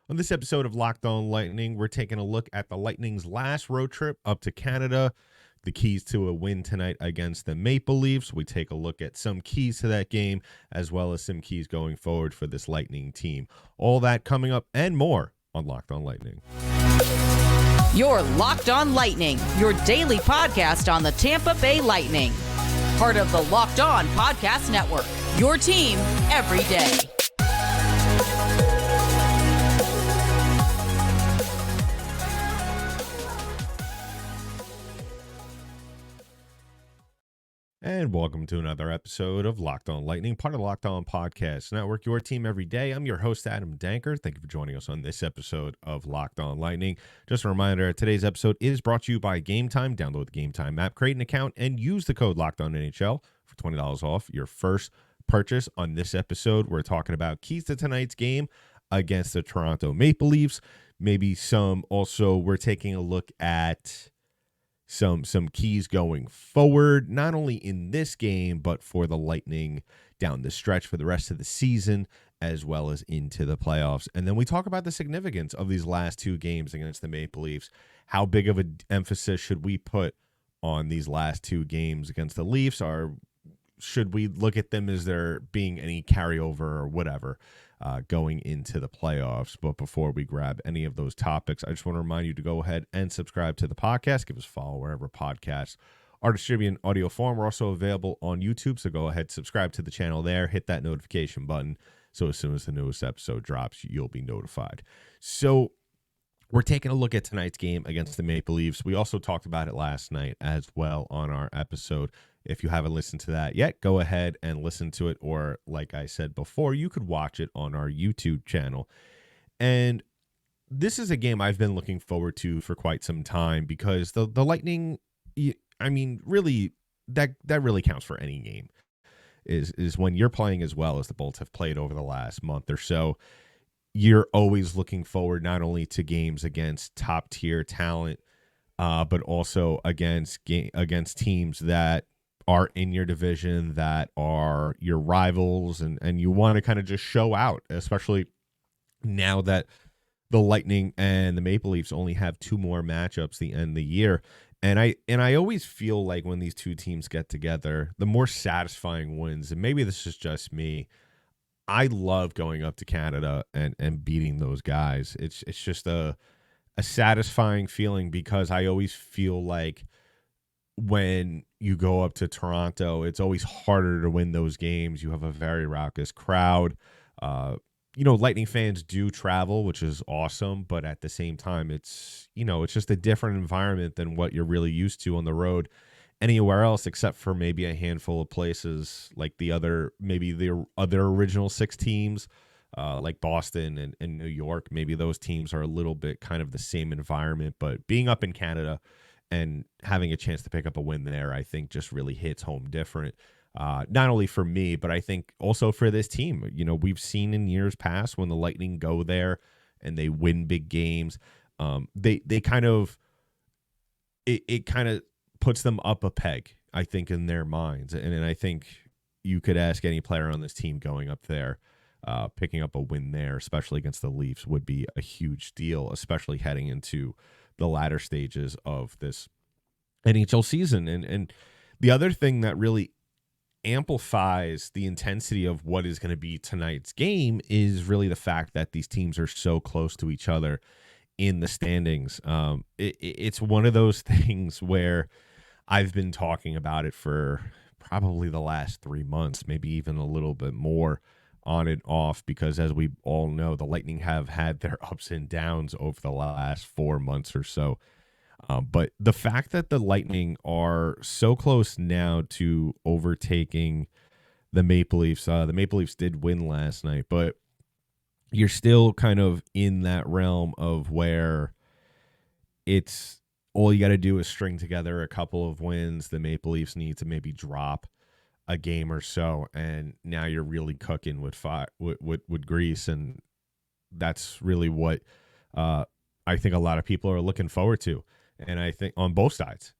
On this episode of Locked On Lightning, we're taking a look at the Lightning's last road trip up to Canada, the keys to a win tonight against the Maple Leafs. We take a look at some keys to that game, as well as some keys going forward for this Lightning team. All that coming up and more on Locked On Lightning. You're Locked On Lightning, your daily podcast on the Tampa Bay Lightning. Part of the Locked On Podcast Network, your team every day. And welcome to another episode of Locked On Lightning, part of the Locked On Podcast Network, your team every day. I'm your host, Adam Danker. Thank you for joining us on this episode of Locked On Lightning. Just a reminder, today's episode is brought to you by Game Time. Download the Game Time app, create an account, and use the code LOCKEDONNHL for $20 off your first purchase. On this episode, we're talking about keys to tonight's game against the Toronto Maple Leafs. Maybe we're taking a look at some keys going forward, not only in this game, but for the Lightning down the stretch for the rest of the season, as well as into the playoffs. And then we talk about the significance of these last two games against the Maple Leafs. How big of an emphasis should we put on these last two games against the Leafs? Or should we look at them as there being any carryover or whatever going into the playoffs? But before we grab any of those topics, I just want to remind you to go ahead and subscribe to the podcast. Give us a follow wherever podcasts are distributed in audio form. We're also available on YouTube, so go ahead, subscribe to the channel there, hit that notification button, so as soon as the newest episode drops, you'll be notified. So we're taking a look at tonight's game against the Maple Leafs. We also talked about it last night as well on our episode. If you haven't listened to that yet, go ahead and listen to it. Or like I said before, you could watch it on our YouTube channel. And this is a game I've been looking forward to for quite some time because the Lightning, I mean, really, that really counts for any game, is when you're playing as well as the Bolts have played over the last month or so. You're always looking forward not only to games against top-tier talent, but also against teams that are in your division, that are your rivals, and you want to kind of just show out, especially now that the Lightning and the Maple Leafs only have two more matchups the end of the year. And I always feel like when these two teams get together, the more satisfying wins, and maybe this is just me, I love going up to Canada and beating those guys. It's just a satisfying feeling because I always feel like when you go up to Toronto, it's always harder to win those games. You have a very raucous crowd. Lightning fans do travel, which is awesome, but at the same time, it's just a different environment than what you're really used to on the road anywhere else, except for maybe a handful of places like the other original six teams, like Boston and New York. Maybe those teams are a little bit kind of the same environment, but being up in Canada and having a chance to pick up a win there, I think just really hits home different. Not only for me, but I think also for this team. We've seen in years past when the Lightning go there and they win big games, they kind of it kind of puts them up a peg, I think, in their minds. And I think you could ask any player on this team going up there, picking up a win there, especially against the Leafs, would be a huge deal, especially heading into the latter stages of this NHL season. And the other thing that really amplifies the intensity of what is going to be tonight's game is really the fact that these teams are so close to each other in the standings. It's one of those things where I've been talking about it for probably the last 3 months, maybe even a little bit more, on and off, because as we all know, the Lightning have had their ups and downs over the last 4 months or so. But the fact that the Lightning are so close now to overtaking the Maple Leafs, the Maple Leafs did win last night, but you're still kind of in that realm of where it's all you got to do is string together a couple of wins. The Maple Leafs need to maybe drop a game or so, and now you're really cooking with grease, and that's really what I think a lot of people are looking forward to. And I think on both sides.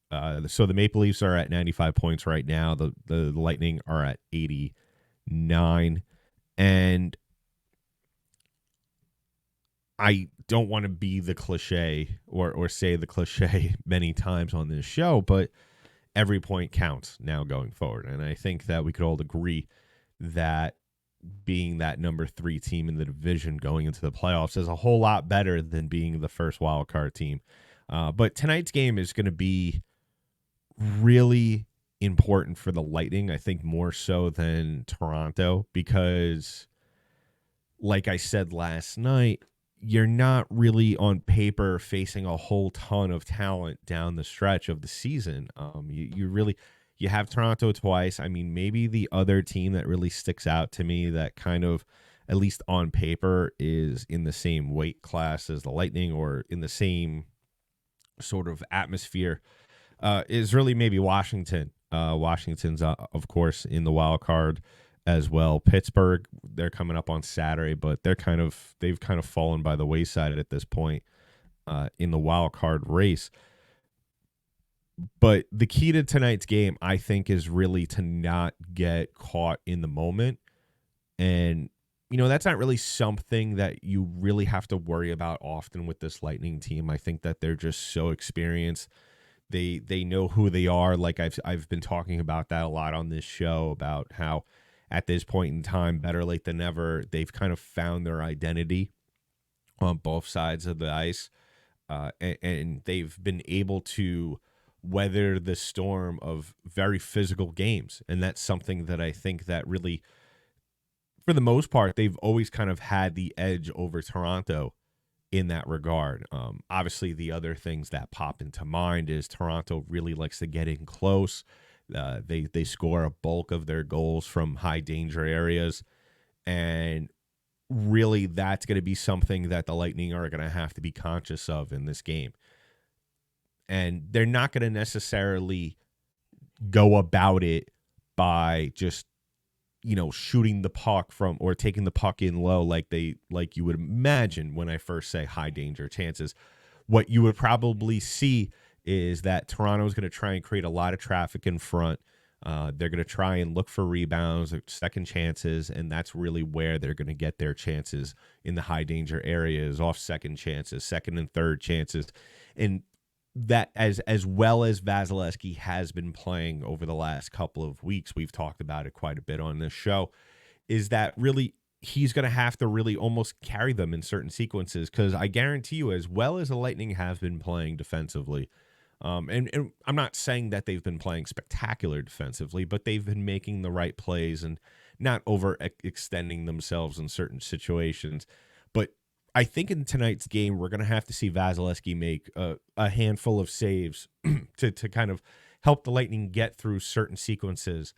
So the Maple Leafs are at 95 points right now. The Lightning are at 89. And I don't want to be the cliche or say the cliche many times on this show, but every point counts now going forward. And I think that we could all agree that being that number 3 team in the division going into the playoffs is a whole lot better than being the first wild card team. But tonight's game is going to be really important for the Lightning, I think more so than Toronto, because like I said last night, you're not really on paper facing a whole ton of talent down the stretch of the season. You have Toronto twice. I mean, maybe the other team that really sticks out to me that kind of, at least on paper, is in the same weight class as the Lightning or in the same sort of atmosphere is really maybe Washington. Washington's, of course, in the wild card as well. Pittsburgh, they're coming up on Saturday, but they've kind of fallen by the wayside at this point in the wild card race. But the key to tonight's game, I think, is really to not get caught in the moment. And, that's not really something that you really have to worry about often with this Lightning team. I think that they're just so experienced. They know who they are. Like I've been talking about that a lot on this show, about how at this point in time, better late than never, they've kind of found their identity on both sides of the ice. And they've been able to weather the storm of very physical games. And that's something that I think that really, for the most part, they've always kind of had the edge over Toronto in that regard. Obviously, the other things that pop into mind is Toronto really likes to get in close. They score a bulk of their goals from high danger areas. And really, that's going to be something that the Lightning are going to have to be conscious of in this game. And they're not going to necessarily go about it by just, shooting the puck from or taking the puck in low like you would imagine when I first say high danger chances. What you would probably see is that Toronto is going to try and create a lot of traffic in front. They're going to try and look for rebounds, second chances, and that's really where they're going to get their chances in the high danger areas, off second chances, second and third chances. And that as well as Vasilevsky has been playing over the last couple of weeks, we've talked about it quite a bit on this show, is that really he's going to have to really almost carry them in certain sequences, because I guarantee you, as well as the Lightning have been playing defensively, and I'm not saying that they've been playing spectacular defensively, but they've been making the right plays and not extending themselves in certain situations. But I think in tonight's game, we're going to have to see Vasilevsky make a handful of saves to kind of help the Lightning get through certain sequences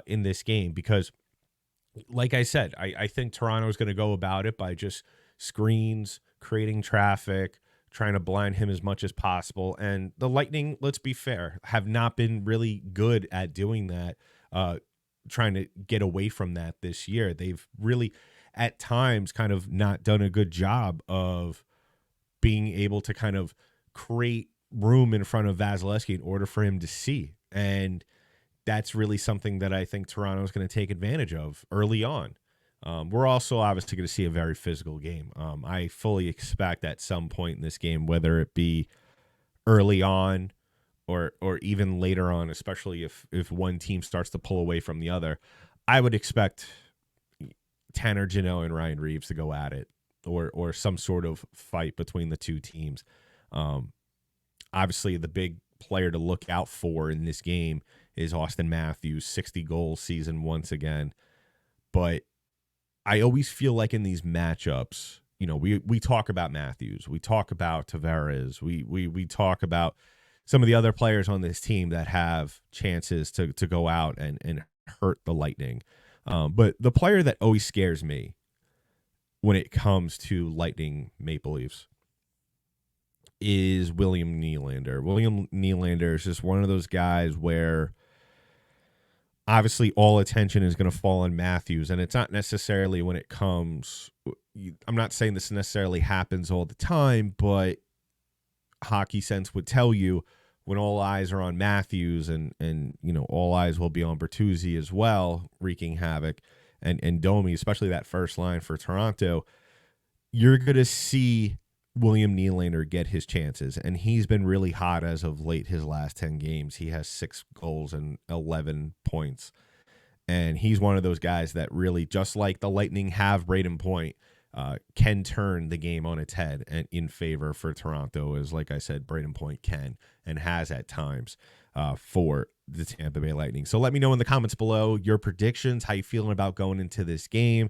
in this game. Because, like I said, I think Toronto is going to go about it by just screens, creating traffic, trying to blind him as much as possible. And the Lightning, let's be fair, have not been really good at doing that, trying to get away from that this year. They've really, at times, kind of not done a good job of being able to kind of create room in front of Vasilevsky in order for him to see. And that's really something that I think Toronto is going to take advantage of early on. We're also obviously going to see a very physical game. I fully expect at some point in this game, whether it be early on or even later on, especially if one team starts to pull away from the other, I would expect Tanner Jeannot and Ryan Reeves to go at it, or some sort of fight between the two teams. Obviously, the big player to look out for in this game is Austin Matthews, 60 goal season once again. But I always feel like in these matchups, we talk about Matthews, we talk about Tavares, we talk about some of the other players on this team that have chances to go out and hurt the Lightning. But the player that always scares me when it comes to Lightning Maple Leafs is William Nylander. William Nylander is just one of those guys where obviously all attention is going to fall on Matthews, and it's not necessarily when it comes, I'm not saying this necessarily happens all the time, but hockey sense would tell you when all eyes are on Matthews and all eyes will be on Bertuzzi as well, wreaking havoc, and Domi, especially that first line for Toronto, you're going to see William Nylander get his chances, and he's been really hot as of late. His last 10 games, he has 6 goals and 11 points. And he's one of those guys that really, just like the Lightning have Braden Point, can turn the game on its head and in favor for Toronto, as like I said, Braden Point can and has at times for the Tampa Bay Lightning. So let me know in the comments below your predictions, how you feeling about going into this game.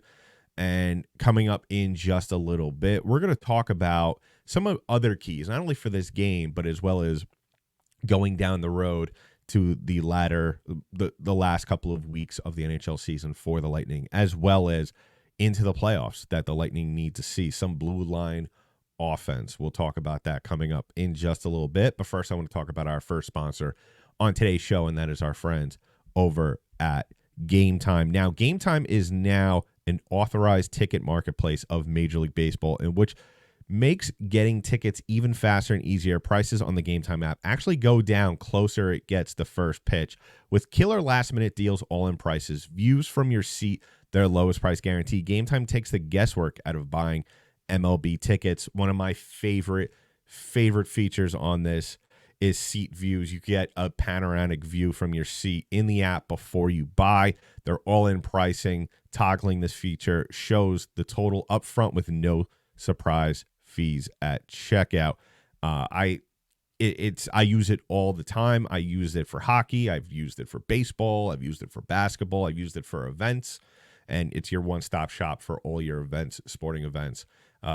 And coming up in just a little bit, we're going to talk about some of other keys, not only for this game, but as well as going down the road to the last couple of weeks of the NHL season for the Lightning, as well as into the playoffs that the Lightning need to see some blue line offense. We'll talk about that coming up in just a little bit. But first, I want to talk about our first sponsor on today's show, and that is our friends over at Game Time. Now, Game Time is now an authorized ticket marketplace of Major League Baseball, in which makes getting tickets even faster and easier. Prices on the Game Time app actually go down closer it gets to first pitch, with killer last-minute deals, all-in prices, views from your seat, their lowest price guarantee. Game Time takes the guesswork out of buying MLB tickets. One of my favorite features on this is seat views. You get a panoramic view from your seat in the app before you buy. They're all-in pricing. Toggling this feature shows the total up front with no surprise fees at checkout. I use it all the time. I use it for hockey. I've used it for baseball. I've used it for basketball. I've used it for events. And it's your one-stop shop for all your events, sporting events,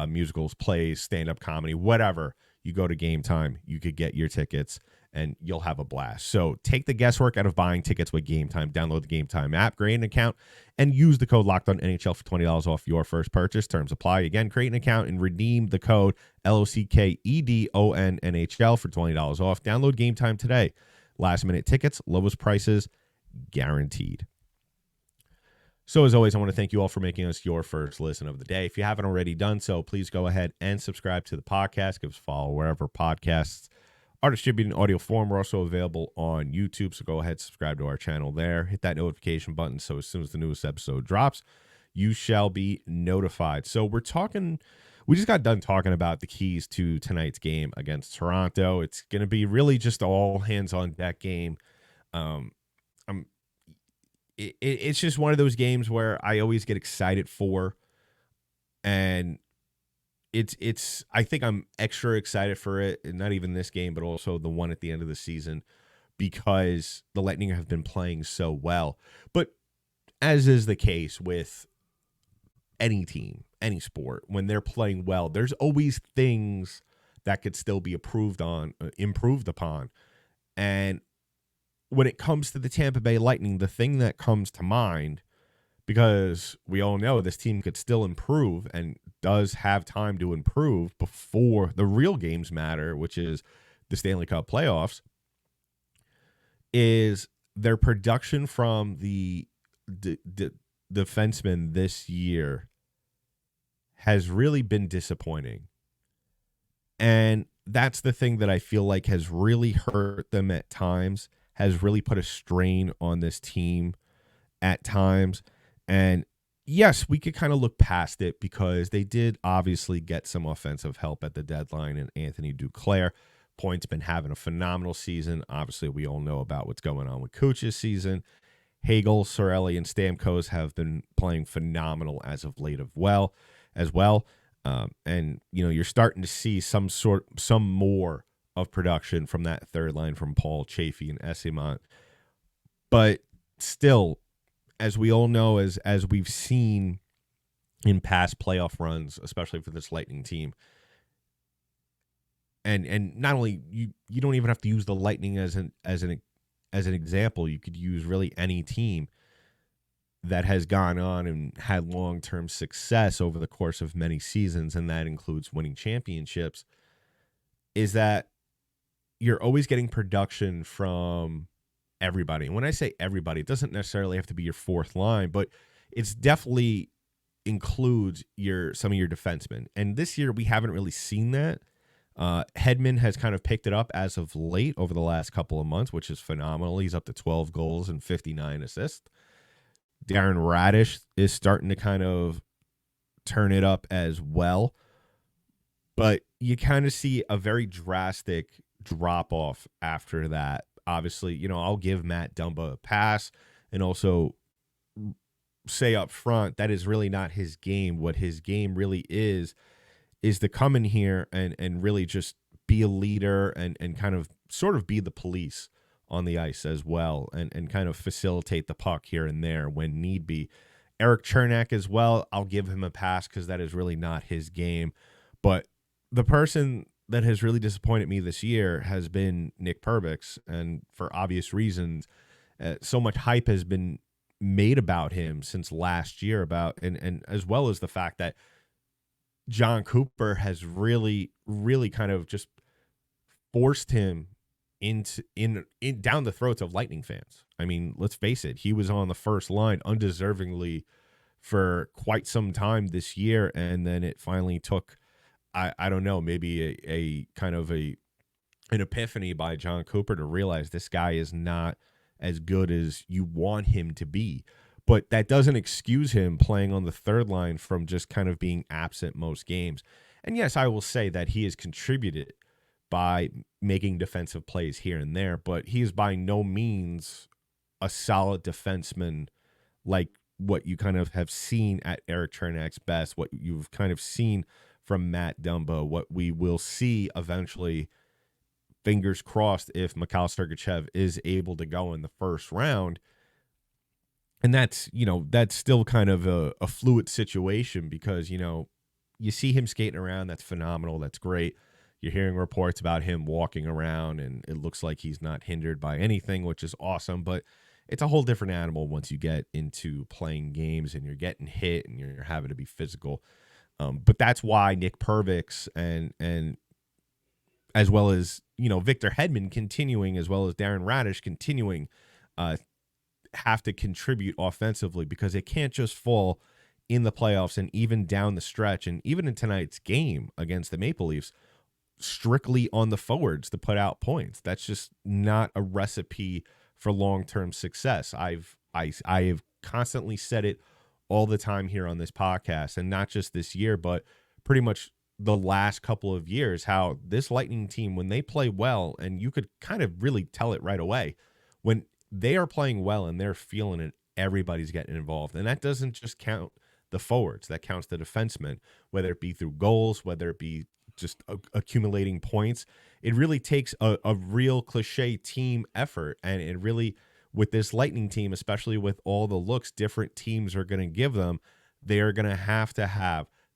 musicals, plays, stand-up comedy, whatever. You go to Game Time, you could get your tickets, and you'll have a blast. So take the guesswork out of buying tickets with Game Time. Download the Game Time app, create an account, and use the code LOCKEDONNHL for $20 off your first purchase. Terms apply. Again, create an account and redeem the code LOCKEDONNHL for $20 off. Download Game Time today. Last-minute tickets, lowest prices, guaranteed. So as always, I want to thank you all for making us your first listen of the day. If you haven't already done so, please go ahead and subscribe to the podcast. Give us a follow wherever podcasts are distributed in audio form. We're also available on YouTube, so go ahead and subscribe to our channel there. Hit that notification button so as soon as the newest episode drops, you shall be notified. So we just got done talking about the keys to tonight's game against Toronto. It's going to be really just all hands on deck game. It's just one of those games where I always get excited for, and I think I'm extra excited for it, and not even this game, but also the one at the end of the season, because the Lightning have been playing so well. But as is the case with any team, any sport, when they're playing well, there's always things that could still be improved upon. And when it comes to the Tampa Bay Lightning, the thing that comes to mind, because we all know this team could still improve and does have time to improve before the real games matter, which is the Stanley Cup playoffs, is their production from the defensemen this year has really been disappointing. And that's the thing that I feel like has really hurt them at times, has really put a strain on this team at times. And yes, we could kind of look past it because they did obviously get some offensive help at the deadline, and Anthony Duclair. Point's been having a phenomenal season. Obviously, we all know about what's going on with Kuch's season. Hagel, Sorelli, and Stamkos have been playing phenomenal as of late as well. And, you're starting to see some more of production from that third line from Paul, Chaffee, and Esimont. But still, as we all know, as we've seen in past playoff runs, especially for this Lightning team, and not only you don't even have to use the Lightning as an example. You could use really any team that has gone on and had long-term success over the course of many seasons, and that includes winning championships, is that you're always getting production from everybody. And when I say everybody, it doesn't necessarily have to be your fourth line, but it's definitely includes some of your defensemen. And this year we haven't really seen that. Hedman has kind of picked it up as of late over the last couple of months, which is phenomenal. He's up to 12 goals and 59 assists. Darren Radish is starting to kind of turn it up as well. But you kind of see a very drastic drop off after that. Obviously, I'll give Matt Dumba a pass and also say up front that is really not his game. What his game really is to come in here and really just be a leader and kind of sort of be the police on the ice as well and kind of facilitate the puck here and there when need be. Eric Chernak as well, I'll give him a pass because that is really not his game. But the person that has really disappointed me this year has been Nick Perbix, and for obvious reasons. So much hype has been made about him since last year and as well as the fact that John Cooper has really kind of just forced him in down the throats of Lightning fans. I mean, let's face it, he was on the first line undeservingly for quite some time this year, and then it finally took, I don't know, maybe a kind of an epiphany by John Cooper to realize this guy is not as good as you want him to be. But that doesn't excuse him playing on the third line from just kind of being absent most games. And yes, I will say that he has contributed by making defensive plays here and there, but he is by no means a solid defenseman like what you kind of have seen at Eric Chernak's best, what you've kind of seen from Matt Dumba, what we will see eventually, fingers crossed, if Mikhail Sergachev is able to go in the first round. And that's still kind of a fluid situation because, you see him skating around. That's phenomenal. That's great. You're hearing reports about him walking around, and it looks like he's not hindered by anything, which is awesome. But it's a whole different animal once you get into playing games and you're getting hit and you're having to be physical. But that's why Nick Perbix and as well as, Victor Hedman continuing, as well as Darren Radish continuing, have to contribute offensively because it can't just fall in the playoffs and even down the stretch and even in tonight's game against the Maple Leafs strictly on the forwards to put out points. That's just not a recipe for long-term success. I have constantly said it all the time here on this podcast, and not just this year, but pretty much the last couple of years, how this Lightning team, when they play well, and you could kind of really tell it right away, when they are playing well and they're feeling it, everybody's getting involved. And that doesn't just count the forwards, that counts the defensemen, whether it be through goals, whether it be just accumulating points. It really takes a real cliche team effort. And it really, with this Lightning team, especially with all the looks different teams are going to give them, they are going to have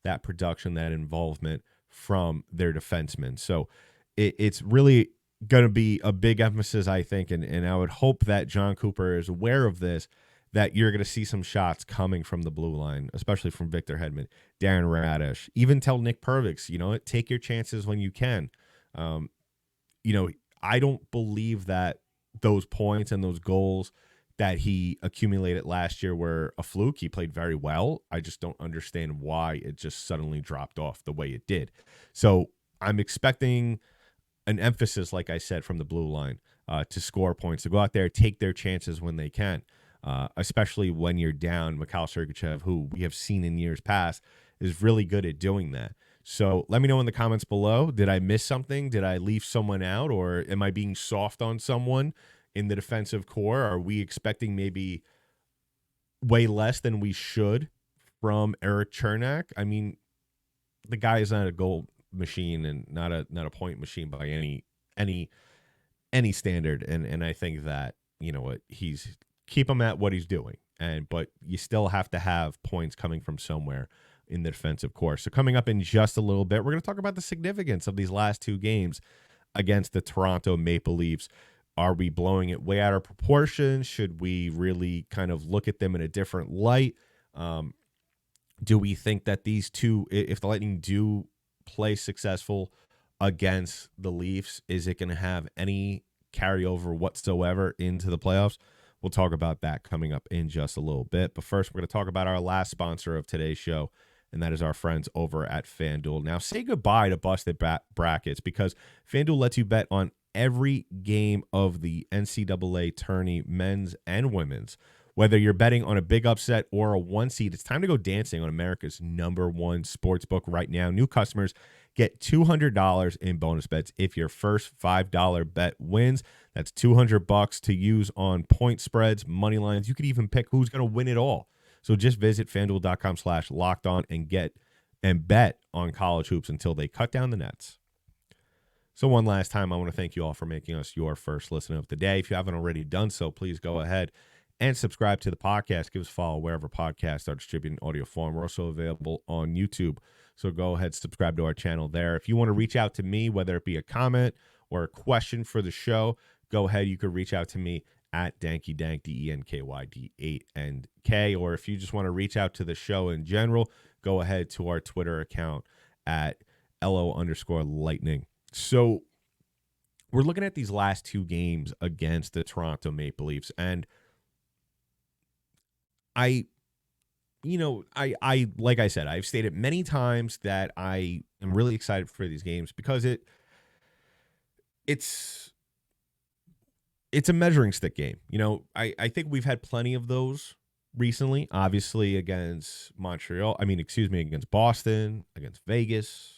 that production, that involvement from their defensemen. So it's really going to be a big emphasis, I think, and I would hope that John Cooper is aware of this, that you're going to see some shots coming from the blue line, especially from Victor Hedman, Darren Radish, even tell Nick Perbix, take your chances when you can. I don't believe that those points and those goals that he accumulated last year were a fluke. He played very well. I just don't understand why it just suddenly dropped off the way it did. So I'm expecting an emphasis, like I said, from the blue line to score points, to go out there, take their chances when they can, especially when you're down. Mikhail Sergachev, who we have seen in years past, is really good at doing that. So let me know in the comments below. Did I miss something? Did I leave someone out? Or am I being soft on someone in the defensive core? Are we expecting maybe way less than we should from Eric Chernak? I mean, the guy is not a goal machine and not a point machine by any standard. And I think that, he's keep him at what he's doing. But you still have to have points coming from somewhere in the defensive core. So coming up in just a little bit, we're going to talk about the significance of these last two games against the Toronto Maple Leafs. Are we blowing it way out of proportion? Should we really kind of look at them in a different light? Do we think that these two, if the Lightning do play successful against the Leafs, is it going to have any carryover whatsoever into the playoffs? We'll talk about that coming up in just a little bit. But first, we're going to talk about our last sponsor of today's show, and that is our friends over at FanDuel. Now, say goodbye to busted brackets, because FanDuel lets you bet on every game of the NCAA tourney, men's and women's, Whether you're betting on a big upset or a one seed, it's time to go dancing on America's #1 sportsbook right now. New customers get $200 in bonus bets if your first $5 bet wins. That's $200 to use on point spreads, money lines. You could even pick who's going to win it all. So just visit FanDuel.com/lockedon and bet on college hoops until they cut down the nets. So one last time, I want to thank you all for making us your first listen of the day. If you haven't already done so, please go ahead and subscribe to the podcast. Give us a follow wherever podcasts are distributed in audio form. We're also available on YouTube. So go ahead, subscribe to our channel there. If you want to reach out to me, whether it be a comment or a question for the show, go ahead. You could reach out to me at DankyDank, DENKYD8NK. Or if you just want to reach out to the show in general, go ahead to our Twitter account at LO_Lightning. So we're looking at these last two games against the Toronto Maple Leafs. And I like I said, I've stated many times that I am really excited for these games because it's a measuring stick game. I think we've had plenty of those recently, obviously against against Boston, against Vegas,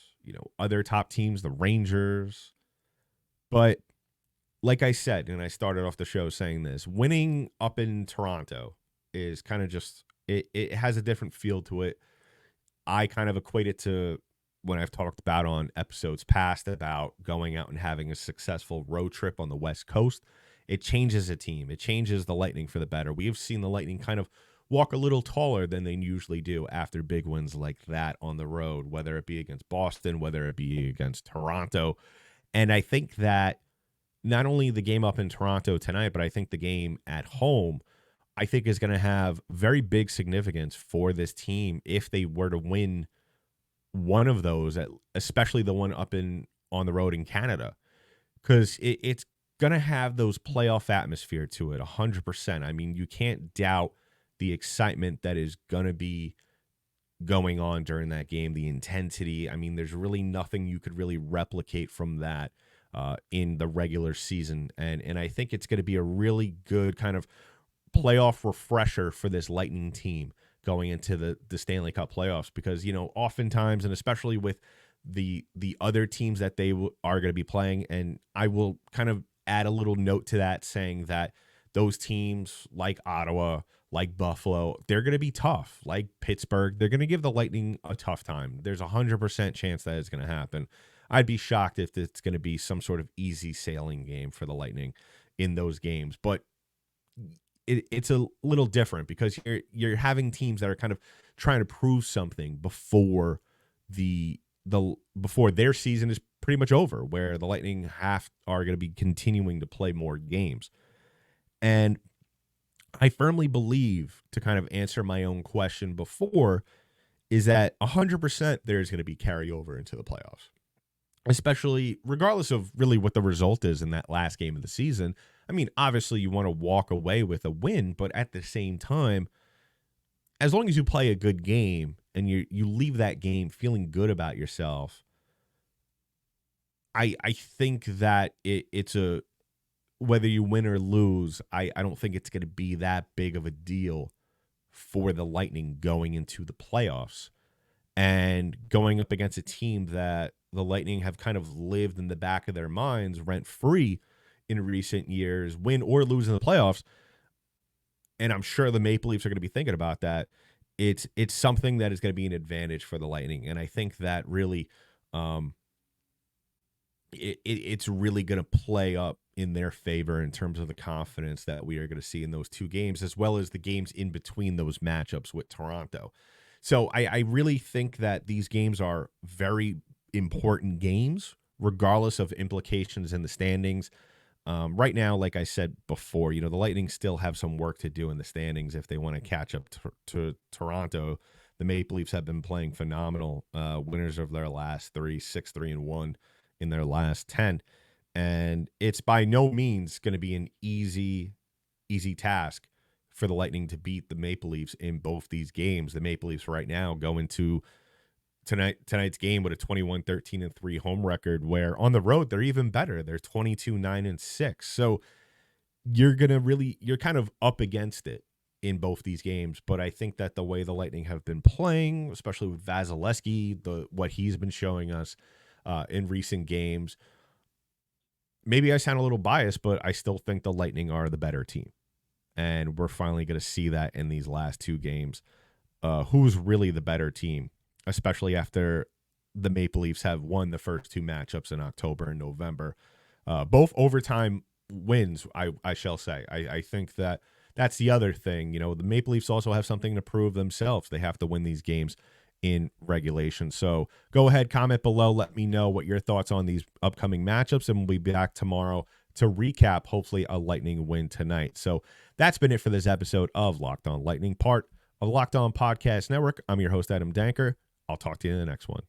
other top teams, the Rangers. But like I said, and I started off the show saying this, winning up in Toronto is kind of just, it has a different feel to it. I kind of equate it to when I've talked about on episodes past about going out and having a successful road trip on the West Coast. It changes a team. It changes the Lightning for the better. We have seen the Lightning kind of walk a little taller than they usually do after big wins like that on the road, whether it be against Boston, whether it be against Toronto. And I think that not only the game up in Toronto tonight, but I think the game at home, I think is going to have very big significance for this team if they were to win one of those, especially the one up on the road in Canada, because it's going to have those playoff atmosphere to it 100%. I mean, you can't doubt the excitement that is going to be going on during that game, the intensity. I mean, there's really nothing you could really replicate from that in the regular season. And I think it's going to be a really good kind of playoff refresher for this Lightning team going into the Stanley Cup playoffs, because, oftentimes, and especially with the other teams that they are going to be playing, and I will kind of add a little note to that saying that those teams like Ottawa, like Buffalo, they're going to be tough. Like Pittsburgh, they're going to give the Lightning a tough time. There's 100% chance that it's going to happen. I'd be shocked if it's going to be some sort of easy sailing game for the Lightning in those games. But it's a little different because you're having teams that are kind of trying to prove something before before their season is pretty much over, where the Lightning are going to be continuing to play more games. And I firmly believe, to kind of answer my own question before, is that 100% there's going to be carryover into the playoffs, especially regardless of really what the result is in that last game of the season. I mean, obviously you want to walk away with a win, but at the same time, as long as you play a good game and you leave that game feeling good about yourself, I think that it's whether you win or lose, I don't think it's going to be that big of a deal for the Lightning going into the playoffs and going up against a team that the Lightning have kind of lived in the back of their minds rent-free in recent years, win or lose in the playoffs. And I'm sure the Maple Leafs are going to be thinking about that. It's something that is going to be an advantage for the Lightning. And I think that really it's really going to play up in their favor in terms of the confidence that we are going to see in those two games, as well as the games in between those matchups with Toronto. So I really think that these games are very important games, regardless of implications in the standings. Right now, like I said before, the Lightning still have some work to do in the standings if they want to catch up to Toronto. The Maple Leafs have been playing phenomenal, winners of their last 6-3-1 in their last 10. And it's by no means going to be an easy task for the Lightning to beat the Maple Leafs in both these games. The Maple Leafs right now go into tonight's game with a 21-13-3 home record, where on the road they're even better. They're 22-9-6. So you're kind of up against it in both these games. But I think that the way the Lightning have been playing, especially with Vasilevsky, what he's been showing us in recent games, maybe I sound a little biased, but I still think the Lightning are the better team. And we're finally going to see that in these last two games. Who's really the better team, especially after the Maple Leafs have won the first two matchups in October and November. Both overtime wins, I shall say. I think that that's the other thing. The Maple Leafs also have something to prove themselves. They have to win these games in regulation. So go ahead, comment below. Let me know what your thoughts on these upcoming matchups, and we'll be back tomorrow to recap, hopefully, a Lightning win tonight. So that's been it for this episode of Locked On Lightning, part of Locked On Podcast Network. I'm your host, Adam Danker. I'll talk to you in the next one.